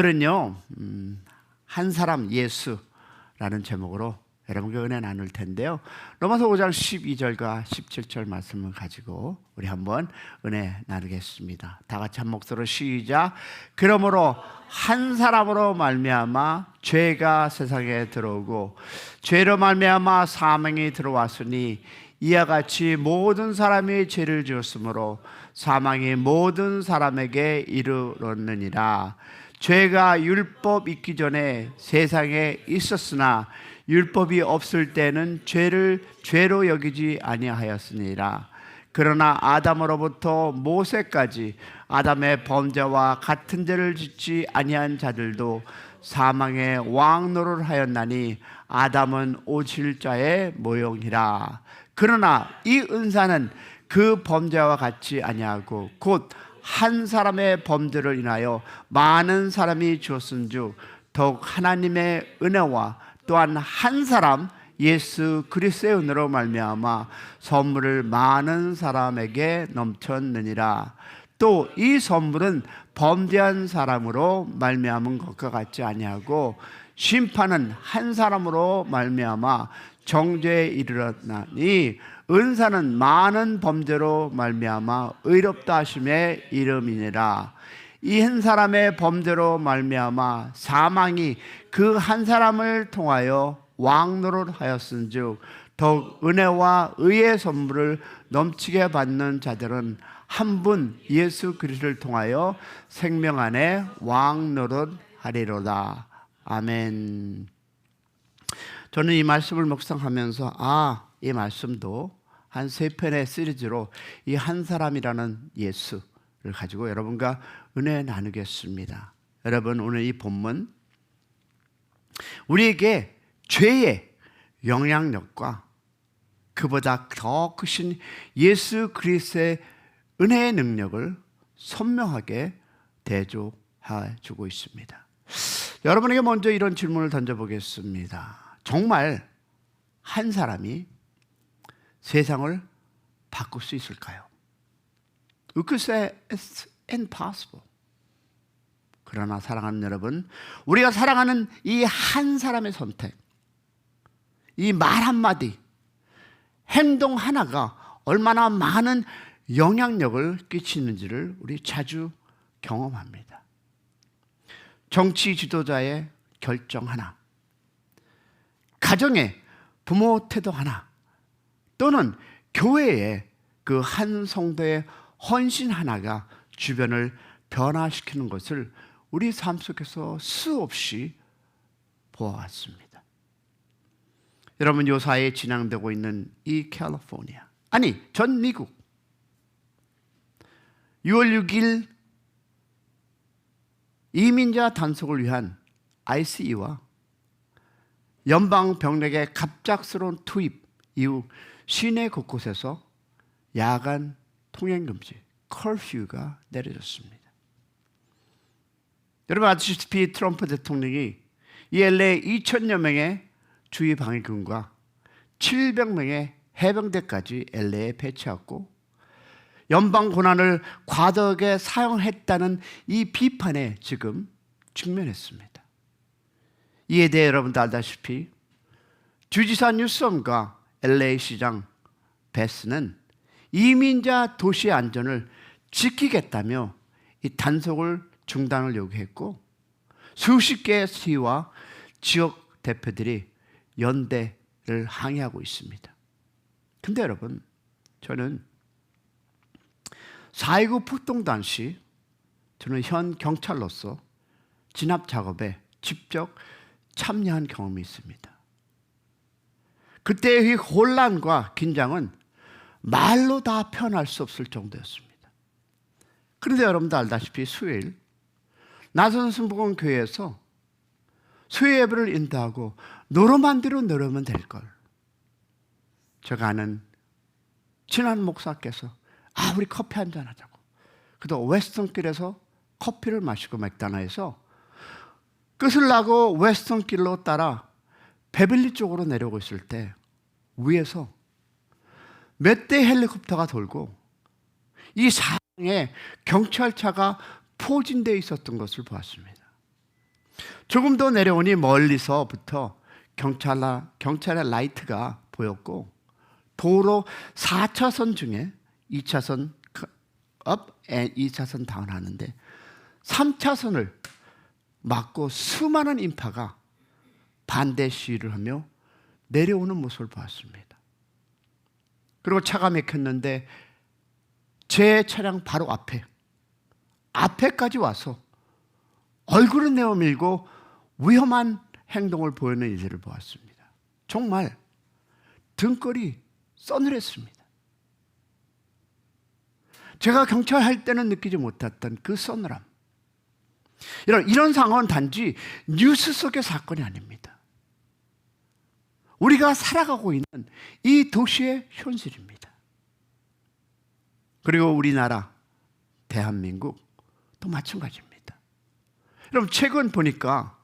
오늘은요, 한 사람 예수라는 제목으로 여러분과 은혜 나눌 텐데요. 로마서 5장 12절과 17절 말씀을 가지고 우리 한번 은혜 나누겠습니다. 다 같이 한 목소리로 시작. 그러므로 한 사람으로 말미암아 죄가 세상에 들어오고 죄로 말미암아 사망이 들어왔으니 이와 같이 모든 사람이 죄를 지었으므로 사망이 모든 사람에게 이르렀느니라. 죄가 율법 있기 전에 세상에 있었으나 율법이 없을 때는 죄를 죄로 여기지 아니하였으니라. 그러나 아담으로부터 모세까지 아담의 범죄와 같은 죄를 짓지 아니한 자들도 사망의 왕노를 하였나니 아담은 오실 자의 모형이라. 그러나 이 은사는 그 범죄와 같지 아니하고 곧 한 사람의 범죄를 인하여 많은 사람이 죽었은즉 더욱 하나님의 은혜와 또한 한 사람 예수 그리스도의 은혜로 말미암아 선물을 많은 사람에게 넘쳤느니라. 또 이 선물은 범죄한 사람으로 말미암은 것과 같지 아니하고 심판은 한 사람으로 말미암아 정죄에 이르렀나니 은사는 많은 범죄로 말미암아 의롭다 하심의 이름이니라. 이 한 사람의 범죄로 말미암아 사망이 그 한 사람을 통하여 왕노를 하였은즉 더욱 은혜와 의의 선물을 넘치게 받는 자들은 한 분 예수 그리스도를 통하여 생명 안에 왕노를 하리로다. 아멘. 저는 이 말씀을 묵상하면서 이 말씀도 한 3편의 시리즈로 이 한 사람이라는 예수를 가지고 여러분과 은혜 나누겠습니다. 여러분, 오늘 이 본문 우리에게 죄의 영향력과 그보다 더 크신 예수 그리스도의 은혜의 능력을 선명하게 대조해 주고 있습니다. 여러분에게 먼저 이런 질문을 던져보겠습니다. 정말 한 사람이 세상을 바꿀 수 있을까요? We could say it's impossible. 그러나 사랑하는 여러분, 우리가 사랑하는 이 한 사람의 선택, 이 말 한마디, 행동 하나가 얼마나 많은 영향력을 끼치는지를 우리 자주 경험합니다. 정치 지도자의 결정 하나, 가정의 부모 태도 하나, 또는 교회의 그 한 성도의 헌신 하나가 주변을 변화시키는 것을 우리 삶 속에서 수없이 보아왔습니다. 여러분, 요사이에 진행되고 있는 이 캘리포니아, 아니 전 미국 6월 6일 이민자 단속을 위한 ICE와 연방 병력의 갑작스러운 투입 이후 시내 곳곳에서 야간 통행 금지, 커퓨가 내려졌습니다. 여러분 아시다시피 트럼프 대통령이 이 LA 2,000여 명의 주의 방위군과 700명의 해병대까지 LA에 배치했고 연방 권한을 과도하게 사용했다는 이 비판에 지금 직면했습니다. 이에 대해 여러분도 알다시피 주지사 뉴섬과 LA 시장 베스는 이민자 도시의 안전을 지키겠다며 이 단속을 중단을 요구했고 수십 개의 시와 지역 대표들이 연대를 항의하고 있습니다. 근데 여러분, 저는 4.19 폭동 당시 저는 현 경찰로서 진압 작업에 직접 참여한 경험이 있습니다. 그때의 혼란과 긴장은 말로 다 표현할 수 없을 정도였습니다. 그런데 여러분도 알다시피 수요일 나선 순복음 교회에서 수요 예배를 인도하고 노름한대로 노르면 될걸. 제가 아는 친한 목사께서 우리 커피 한잔 하자고. 그래서 웨스턴길에서 커피를 마시고 맥다나에서 끝을 나고 웨스턴길로 따라 베verly 쪽으로 내려오고 있을 때 위에서 몇 대의 헬리콥터가 돌고 이 상에 경찰차가 포진되어 있었던 것을 보았습니다. 조금 더 내려오니 멀리서부터 경찰의 라이트가 보였고, 도로 4차선 중에 2차선 업, 2차선 다운 하는데 3차선을 막고 수많은 인파가 반대 시위를 하며 내려오는 모습을 보았습니다. 그리고 차가 막혔는데 제 차량 바로 앞에까지 와서 얼굴을 내어밀고 위험한 행동을 보이는 이들을 보았습니다. 정말 등골이 서늘했습니다. 제가 경찰할 때는 느끼지 못했던 그 서늘함. 이런 상황은 단지 뉴스 속의 사건이 아닙니다. 우리가 살아가고 있는 이 도시의 현실입니다. 그리고 우리나라, 대한민국도 마찬가지입니다. 여러분, 최근 보니까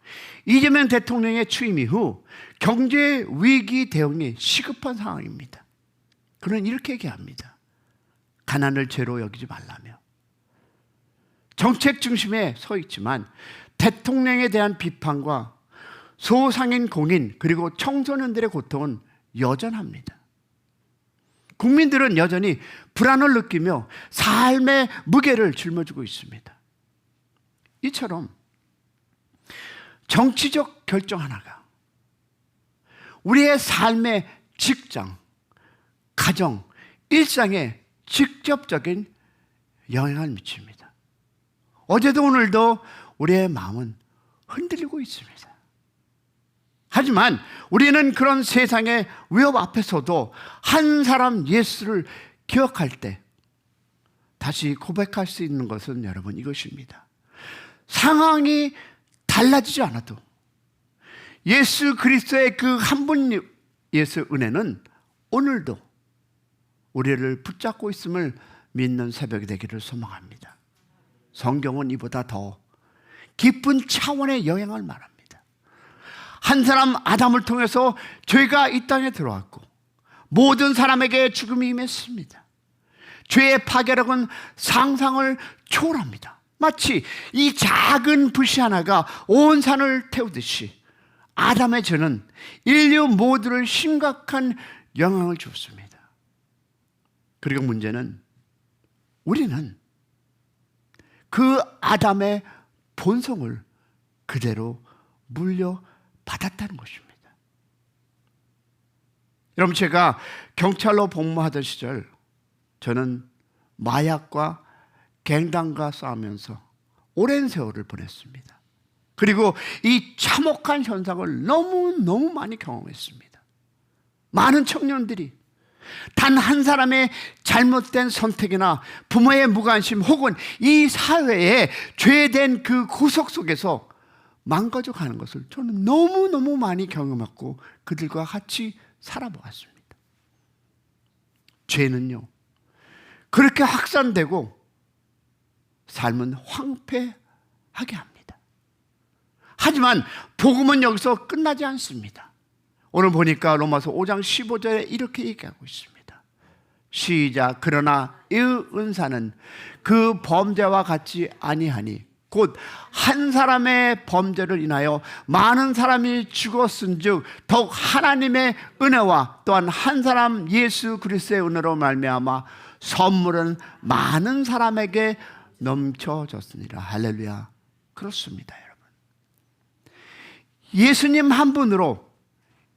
이재명 대통령의 취임 이후 경제 위기 대응이 시급한 상황입니다. 그는 이렇게 얘기합니다. 가난을 죄로 여기지 말라며. 정책 중심에 서 있지만 대통령에 대한 비판과 소상인 공인 그리고 청소년들의 고통은 여전합니다. 국민들은 여전히 불안을 느끼며 삶의 무게를 짊어지고 있습니다. 이처럼 정치적 결정 하나가 우리의 삶의 직장, 가정, 일상에 직접적인 영향을 미칩니다. 어제도 오늘도 우리의 마음은 흔들리고 있습니다. 하지만 우리는 그런 세상의 위협 앞에서도 한 사람 예수를 기억할 때 다시 고백할 수 있는 것은 여러분 이것입니다. 상황이 달라지지 않아도 예수 그리스도의 그 한 분 예수 은혜는 오늘도 우리를 붙잡고 있음을 믿는 새벽이 되기를 소망합니다. 성경은 이보다 더 깊은 차원의 영향을 말합니다. 한 사람 아담을 통해서 죄가 이 땅에 들어왔고 모든 사람에게 죽음이 임했습니다. 죄의 파괴력은 상상을 초월합니다. 마치 이 작은 불씨 하나가 온 산을 태우듯이 아담의 죄는 인류 모두를 심각한 영향을 줬습니다. 그리고 문제는 우리는 그 아담의 본성을 그대로 물려받았다는 것입니다. 여러분, 제가 경찰로 복무하던 시절 저는 마약과 갱단과 싸우면서 오랜 세월을 보냈습니다. 그리고 이 참혹한 현상을 너무 많이 경험했습니다. 많은 청년들이 단 한 사람의 잘못된 선택이나 부모의 무관심 혹은 이 사회의 죄된 그 구석 속에서 망가져 가는 것을 저는 너무 많이 경험했고 그들과 같이 살아보았습니다. 죄는요, 그렇게 확산되고 삶은 황폐하게 합니다. 하지만 복음은 여기서 끝나지 않습니다. 오늘 보니까 로마서 5장 15절에 이렇게 얘기하고 있습니다. 시작. 그러나 이 은사는 그 범죄와 같이 아니하니 곧 한 사람의 범죄를 인하여 많은 사람이 죽었은즉 더욱 하나님의 은혜와 또한 한 사람 예수 그리스도의 은혜로 말미암아 선물은 많은 사람에게 넘쳐졌으니라. 할렐루야. 그렇습니다, 여러분. 예수님 한 분으로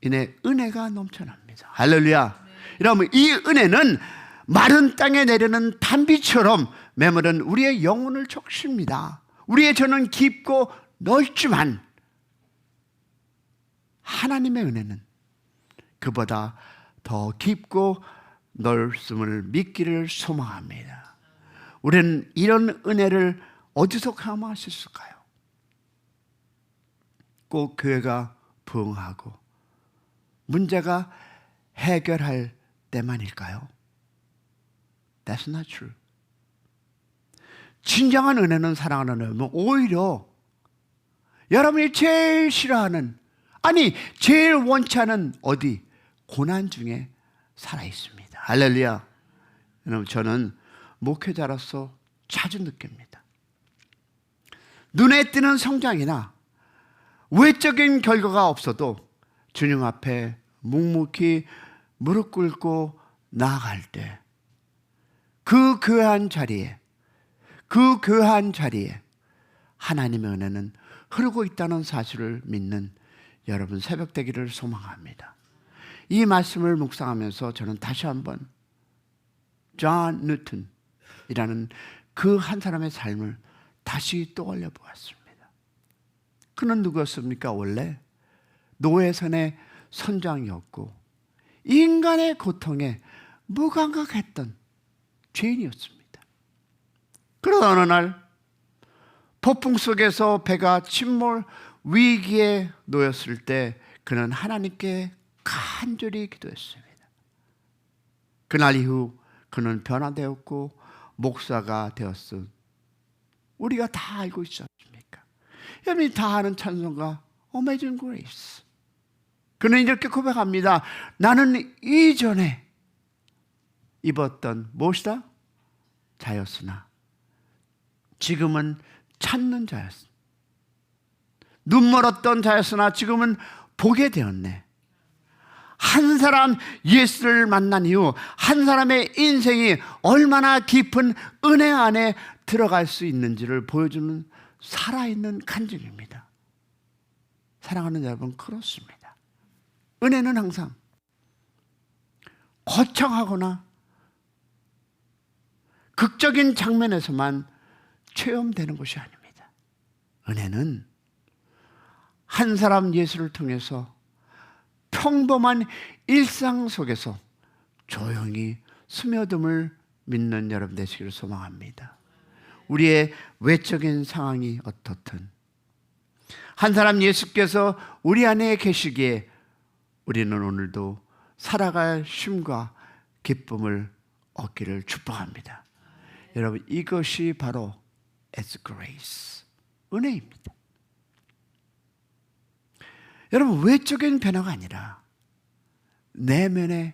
인해 은혜가 넘쳐납니다. 할렐루야. 여러분, 이 은혜는 마른 땅에 내리는 단비처럼 메모른 우리의 영혼을 적십니다. 우리의 죄는 깊고 넓지만 하나님의 은혜는 그보다 더 깊고 넓음을 믿기를 소망합니다. 우리는 이런 은혜를 어디서 경험할 수 있을까요? 꼭 교회가 부흥하고 문제가 해결할 때만일까요? That's not true. 진정한 은혜는, 사랑하는 은혜는 오히려 여러분이 제일 싫어하는, 아니 제일 원치 않은 어디 고난 중에 살아있습니다. 할렐루야. 여러분, 저는 목회자로서 자주 느낍니다. 눈에 띄는 성장이나 외적인 결과가 없어도 주님 앞에 묵묵히 무릎 꿇고 나아갈 때 그 교회한 자리에 하나님의 은혜는 흐르고 있다는 사실을 믿는 여러분 새벽 되기를 소망합니다. 이 말씀을 묵상하면서 저는 다시 한번 존 뉴턴이라는 그 한 사람의 삶을 다시 떠올려 보았습니다. 그는 누구였습니까? 원래 노예선의 선장이었고 인간의 고통에 무감각했던 죄인이었습니다. 그러다 어느 날 폭풍 속에서 배가 침몰 위기에 놓였을 때 그는 하나님께 간절히 기도했습니다. 그날 이후 그는 변화되었고 목사가 되었음 우리가 다 알고 있지 않습니까? 여러분이 다 아는 찬송가 Amazing Grace. 그는 이렇게 고백합니다. 나는 이전에 입었던 무엇이다? 자였으나 지금은 찾는 자였으나 눈 멀었던 자였으나 지금은 보게 되었네. 한 사람 예수를 만난 이후 한 사람의 인생이 얼마나 깊은 은혜 안에 들어갈 수 있는지를 보여주는 살아있는 간증입니다. 사랑하는 여러분, 그렇습니다. 은혜는 항상 거창하거나 극적인 장면에서만 체험되는 것이 아닙니다. 은혜는 한 사람 예수를 통해서 평범한 일상 속에서 조용히 스며듦을 믿는 여러분 되시기를 소망합니다. 우리의 외적인 상황이 어떻든 한 사람 예수께서 우리 안에 계시기에 우리는 오늘도 살아갈 쉼과 기쁨을 얻기를 축복합니다. 여러분, 이것이 바로 It's grace, 은혜입니다. 여러분, 외적인 변화가 아니라 내면의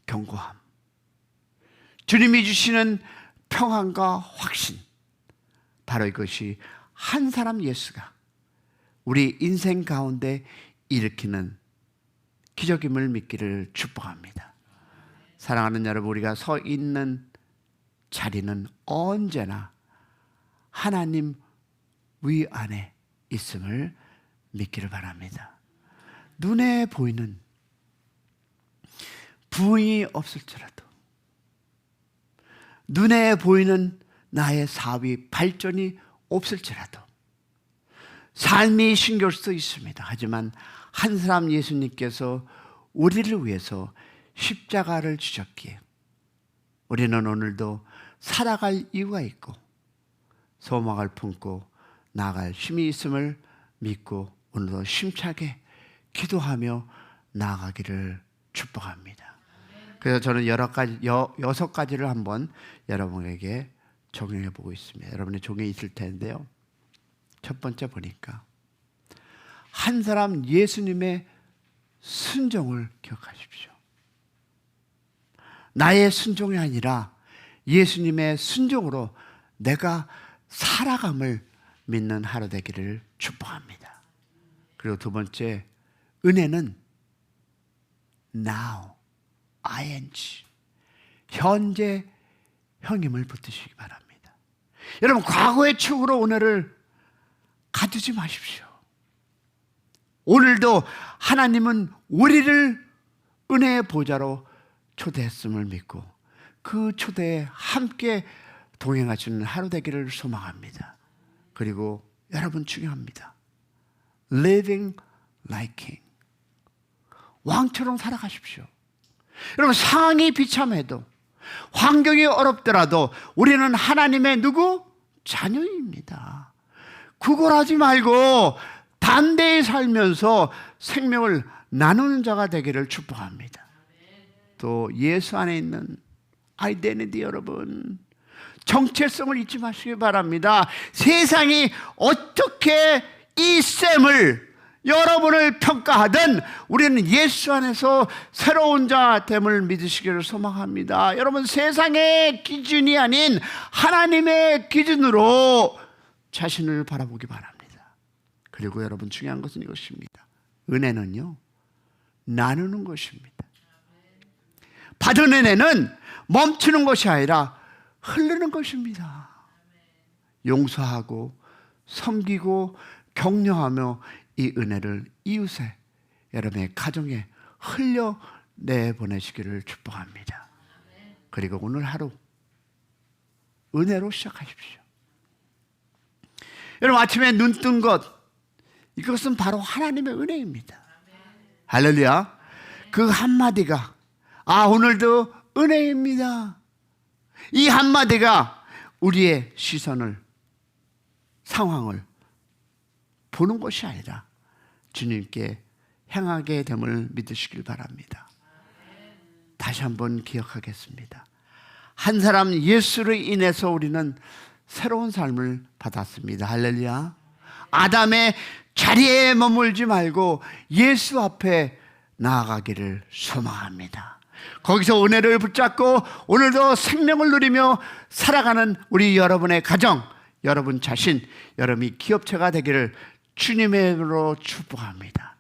견고함, 주님이 주시는 평안과 확신, 바로 이것이 한 사람 예수가 우리 인생 가운데 일으키는 기적임을 믿기를 축복합니다. 사랑하는 여러분, 우리가 서 있는 자리는 언제나 하나님 위 안에 있음을 믿기를 바랍니다. 눈에 보이는 부흥이 없을지라도, 눈에 보이는 나의 사위 발전이 없을지라도, 삶이 힘겨울 수도 있습니다. 하지만 한 사람 예수님께서 우리를 위해서 십자가를 지셨기에 우리는 오늘도 살아갈 이유가 있고 소망을 품고 나아갈 힘이 있음을 믿고 오늘도 힘차게 기도하며 나아가기를 축복합니다. 그래서 저는 여섯 가지를 한번 여러분에게 적용해 보고 있습니다. 여러분의 종이에 있을 텐데요. 첫 번째 보니까 한 사람 예수님의 순종을 기억하십시오. 나의 순종이 아니라 예수님의 순종으로 내가 살아감을 믿는 하루 되기를 축복합니다. 그리고 두 번째, 은혜는 now, ing, 현재 형임을 붙드시기 바랍니다. 여러분, 과거의 추억으로 오늘을 가두지 마십시오. 오늘도 하나님은 우리를 은혜의 보좌로 초대했음을 믿고 그 초대에 함께 동행하시는 하루 되기를 소망합니다. 그리고 여러분, 중요합니다. Living like king. 왕처럼 살아가십시오. 여러분, 상황이 비참해도 환경이 어렵더라도 우리는 하나님의 누구? 자녀입니다. 구걸하지 말고 담대히 살면서 생명을 나누는 자가 되기를 축복합니다. 또 예수 안에 있는 아이덴티티, 여러분, 정체성을 잊지 마시기 바랍니다. 세상이 어떻게 이 셈을 여러분을 평가하든 우리는 예수 안에서 새로운 자됨을 믿으시기를 소망합니다. 여러분, 세상의 기준이 아닌 하나님의 기준으로 자신을 바라보기 바랍니다. 그리고 여러분 중요한 것은 이것입니다. 은혜는요, 나누는 것입니다. 받은 은혜는 멈추는 것이 아니라 흐르는 것입니다. 용서하고 섬기고 격려하며 이 은혜를 이웃에, 여러분의 가정에 흘려내보내시기를 축복합니다. 그리고 오늘 하루 은혜로 시작하십시오. 여러분, 아침에 눈 뜬 것, 이것은 바로 하나님의 은혜입니다. 할렐루야. 그 한마디가 오늘도 은혜입니다. 이 한마디가 우리의 시선을, 상황을 보는 것이 아니라 주님께 향하게 됨을 믿으시길 바랍니다. 다시 한번 기억하겠습니다. 한 사람 예수로 인해서 우리는 새로운 삶을 받았습니다. 할렐루야. 아담의 자리에 머물지 말고 예수 앞에 나아가기를 소망합니다. 거기서 은혜를 붙잡고 오늘도 생명을 누리며 살아가는 우리 여러분의 가정, 여러분 자신, 여러분이 기업체가 되기를 주님의 이름으로 축복합니다.